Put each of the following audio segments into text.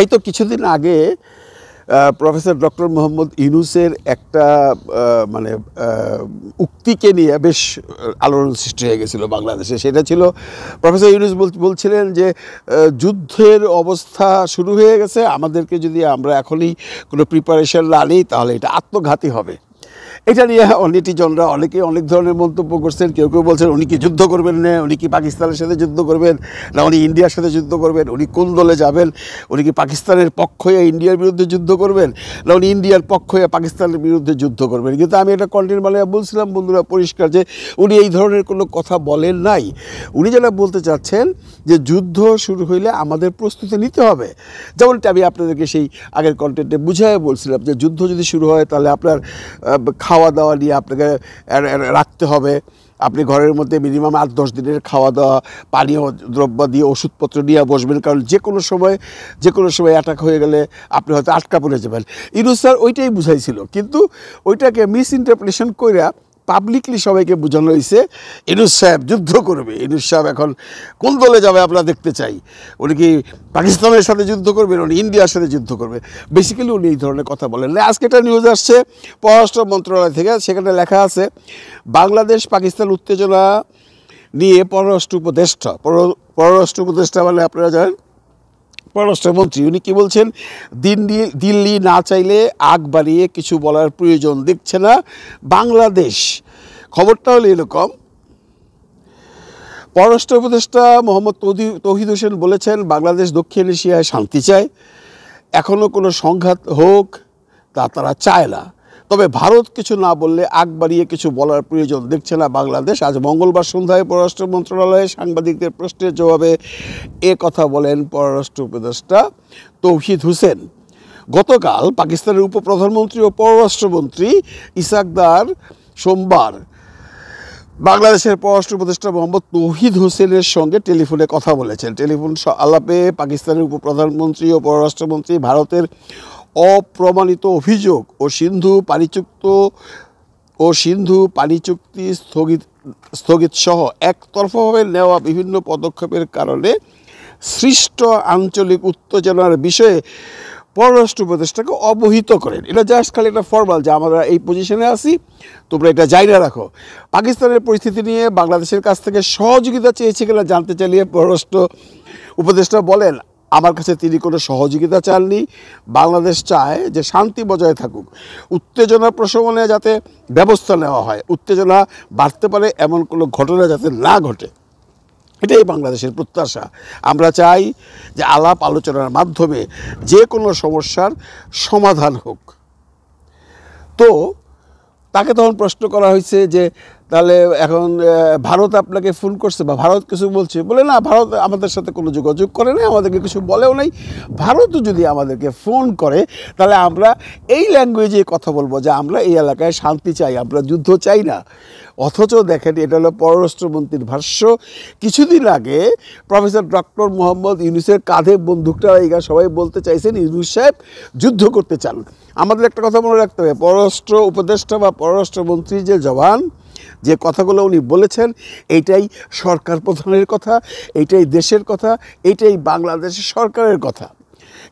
এই তো কিছুদিন আগে প্রফেসর ডক্টর মোহাম্মদ ইউনূসের একটা মানে উক্তিকে নিয়ে বেশ আলোড়ন সৃষ্টি হয়ে গেছিল বাংলাদেশে। সেটা ছিল প্রফেসর ইউনূস বলছিলেন যে যুদ্ধের অবস্থা শুরু হয়ে গেছে, আমাদেরকে যদি আমরা এখনই কোনো প্রিপারেশন না নিই তাহলে এটা আত্মঘাতী হবে। এটা নিয়ে নেটিজনরা অনেকে অনেক ধরনের মন্তব্য করছেন। কেউ কেউ বলছেন উনি কি যুদ্ধ করবেন না, উনি কি পাকিস্তানের সাথে যুদ্ধ করবেন না, উনি ইন্ডিয়ার সাথে যুদ্ধ করবেন, উনি কোন দলে যাবেন, উনি কি পাকিস্তানের পক্ষ হয়ে ইন্ডিয়ার বিরুদ্ধে যুদ্ধ করবেন না উনি ইন্ডিয়ার পক্ষ হয়ে পাকিস্তানের বিরুদ্ধে যুদ্ধ করবেন। কিন্তু আমি এটা কন্টেন্ট বানিয়ে বলছিলাম বন্ধুরা পরিষ্কার যে উনি এই ধরনের কোনো কথা বলেন নাই। উনি যেটা বলতে চাচ্ছেন যে যুদ্ধ শুরু হইলে আমাদের প্রস্তুতি নিতে হবে। যেমনটা আমি আপনাদেরকে সেই আগের কন্টেন্টে বুঝাই বলছিলাম যে যুদ্ধ যদি শুরু হয় তাহলে আপনার খাওয়া দাওয়া নিয়ে আপনাকে রাখতে হবে। আপনি ঘরের মধ্যে মিনিমাম 8-10 দিনের খাওয়া দাওয়া, পানীয় দ্রব্য দিয়ে ওষুধপত্র নিয়ে বসবেন, কারণ যে কোনো সময় অ্যাটাক হয়ে গেলে আপনি হয়তো আটকা পড়ে যাবেন। ইউনূস স্যার ওইটাই বুঝাইছিল, কিন্তু ওইটাকে মিস ইন্টারপ্রিটেশন করে পাবলিকলি সবাইকে বোঝানো হয়েছে ইউনূস সাহেব যুদ্ধ করবে, ইউনূস সাহেব এখন কোন দলে যাবে আমরা দেখতে চাই, উনি কি পাকিস্তানের সাথে যুদ্ধ করবেন, উনি ইন্ডিয়ার সাথে যুদ্ধ করবে। বেসিক্যালি উনি এই ধরনের কথা বলেন। আজকে একটা নিউজ আসছে পররাষ্ট্র মন্ত্রণালয় থেকে, সেখানে লেখা আছে বাংলাদেশ পাকিস্তান উত্তেজনা নিয়ে পররাষ্ট্র উপদেষ্টা মানে আপনারা জানেন পররাষ্ট্রমন্ত্রী, উনি কি বলছেন, দিল্লি না চাইলে আগ বাড়িয়ে কিছু বলার প্রয়োজন দেখছে না বাংলাদেশ। খবরটা হলো এরকম, পররাষ্ট্র উপদেষ্টা মোহাম্মদ তৌহিদ হোসেন বলেছেন বাংলাদেশ দক্ষিণ এশিয়ায় শান্তি চায়, এখনও কোনো সংঘাত হোক তা তারা চায় না, তবে ভারত কিছু না বললে আগ বাড়িয়ে কিছু বলার প্রয়োজন দেখছে না বাংলাদেশ। আজ মঙ্গলবার সন্ধ্যায় পররাষ্ট্র মন্ত্রণালয়ে সাংবাদিকদের প্রশ্নের জবাবে এ কথা বলেন পররাষ্ট্র উপদেষ্টা তৌহিদ হোসেন। গতকাল পাকিস্তানের উপপ্রধানমন্ত্রী ও পররাষ্ট্রমন্ত্রী ইসহাক দার সোমবার বাংলাদেশের পররাষ্ট্র উপদেষ্টা মোহাম্মদ তৌহিদ হোসেনের সঙ্গে টেলিফোনে কথা বলেছেন। টেলিফোন আলাপে পাকিস্তানের উপপ্রধানমন্ত্রী ও পররাষ্ট্রমন্ত্রী ভারতের অপ্রমাণিত অভিযোগ ও সিন্ধু পানি চুক্তি স্থগিত সহ একতরফাভাবে নেওয়া বিভিন্ন পদক্ষেপের কারণে সৃষ্ট আঞ্চলিক উত্তেজনার বিষয়ে পররাষ্ট্র উপদেষ্টাকে অবহিত করেন। এটা জাস্ট খালি একটা ফর্মাল যে আমরা এই পজিশনে আছি, তোমরা এটা জায়গা রাখো। পাকিস্তানের পরিস্থিতি নিয়ে বাংলাদেশের কাছ থেকে সহযোগিতা চেয়েছে কিনা জানতে চাইলে পররাষ্ট্র উপদেষ্টা বলেন আমার কাছে তিনি কোনো সহযোগিতা চাননি, বাংলাদেশ চায় যে শান্তি বজায় থাকুক, উত্তেজনা প্রশমনে যাতে ব্যবস্থা নেওয়া হয়, উত্তেজনা বাড়তে পারে এমন কোনো ঘটনা যাতে না ঘটে, এটাই বাংলাদেশের প্রত্যাশা। আমরা চাই যে আলাপ আলোচনার মাধ্যমে যে কোনো সমস্যার সমাধান হোক। তো তাকে তখন প্রশ্ন করা হয়েছে যে তাহলে এখন ভারত আপনাকে ফোন করছে বা ভারত কিছু বলছে, বলে না ভারত আমাদের সাথে কোনো যোগাযোগ করে নাই, আমাদেরকে কিছু বলেও নাই। ভারতও যদি আমাদেরকে ফোন করে তাহলে আমরা এই ল্যাঙ্গুয়েজে কথা বলবো যে আমরা এই এলাকায় শান্তি চাই, আমরা যুদ্ধ চাই না। অথচ দেখেন এটা হলো পররাষ্ট্রমন্ত্রীর ভাষ্য। কিছুদিন আগে প্রফেসর ডক্টর মোহাম্মদ ইউনূসের কাঁধে বন্দুকটা রেখে সবাই বলতে চাইছেন ইউনূস সাহেব যুদ্ধ করতে চান। আমাদের একটা কথা মনে রাখতে হবে, পররাষ্ট্র উপদেষ্টা বা পররাষ্ট্রমন্ত্রী যে জবান, যে কথাগুলো উনি বলেছেন এইটাই সরকার প্রধানের কথা, এইটাই দেশের কথা, এইটাই বাংলাদেশের সরকারের কথা।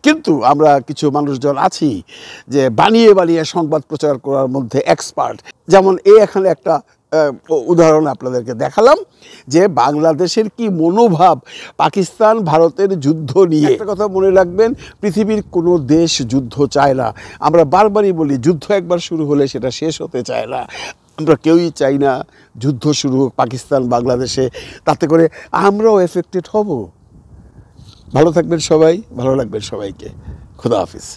কিন্তু আমরা কিছু মানুষজন আছি যে বানিয়ে সংবাদ প্রচার করার মধ্যে এক্সপার্ট। যেমন এখানে একটা উদাহরণ আপনাদেরকে দেখালাম যে বাংলাদেশের কি মনোভাব পাকিস্তান ভারতের যুদ্ধ নিয়ে। একটা কথা মনে রাখবেন, পৃথিবীর কোনো দেশ যুদ্ধ চায় না। আমরা বারবারই বলি যুদ্ধ একবার শুরু হলে সেটা শেষ হতে চায় না। আমরা কেউই চাই না যুদ্ধ শুরু হোক পাকিস্তান বাংলাদেশে, তাতে করে আমরাও এফেক্টেড হব। ভালো থাকবেন সবাই, ভালো লাগবেন সবাইকে। খোদা হাফিজ।